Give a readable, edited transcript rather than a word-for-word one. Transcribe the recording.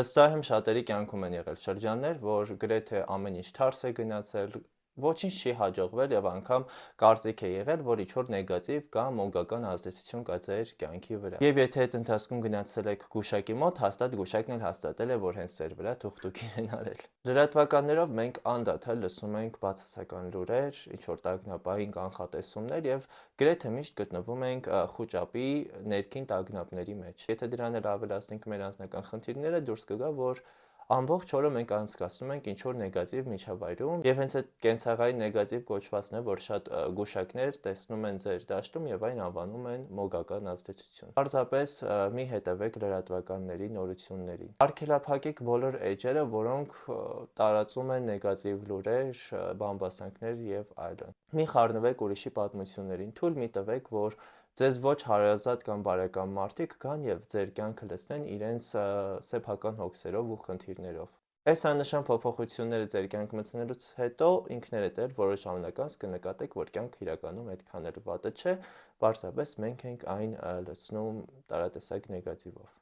Վստահ եմ շատերի կյանքում են եղել շրջաններ, որ գրեթե ամեն ինչ թարս է գնացել, ոչինչ չի հաջողվել եւ անգամ կարծիք է եղել, որ ինչ-որ նեգատիվ կամ մոգական ազդեցություն կա ձեր կյանքի վրա։ Եվ եթե այդ ընթացքում գնացել եք գուշակի մոտ, հաստատ գուշակն էլ հաստատել է, որ հենց ձեր վրա թուղթուկին են արել։ Լրատվականներով մենք անդադար լսում ենք բացասական լուրեր, ինչ-որ տագնապային կանխատեսումներ եւ գրեթե միշտ գտնվում ենք խուճապի ներքին տագնապների մեջ։ Եթե դրան էլ ավելացնենք մեր անձնական խնդիրները, դուրս կգա, որ ամբողջ օրը մենք անցկացնում ենք ինչ-որ նեգատիվ միջավայրում եւ հենց այդ կենցաղային նեգատիվ կոչվածն է, որ շատ գուշակներ տեսնում են ձեր դաշտում եւ այն անվանում են մոգական ազդեցություն։ Պարզապես մի հետևեք լրատվականների նորություններին։ Արգելափակեք բոլոր էջերը, որոնք տարածում են նեգատիվ լուրեր, բամբասանքներ եւ այլն։ Մի խառնվեք ուրիշի պատմություններին, թույլ մի տվեք, որ ձեզ ոչ հարազատ կամ բարեկամ մարդիկ գան եւ ձեր կյանքը լցնեն իրենց սեփական հոգսերով ու խնդիրներով։ Այս աննշան փոփոխությունները ձեր կյանք մտցնելուց հետո ինքներդ էլ որոշ ժամանակ անց կնկատեք, որ կյանքը իրականում այդքան էլ վատը չէ, պարզապես մենք ենք այն լցնում տարատեսակ նեգատիվով։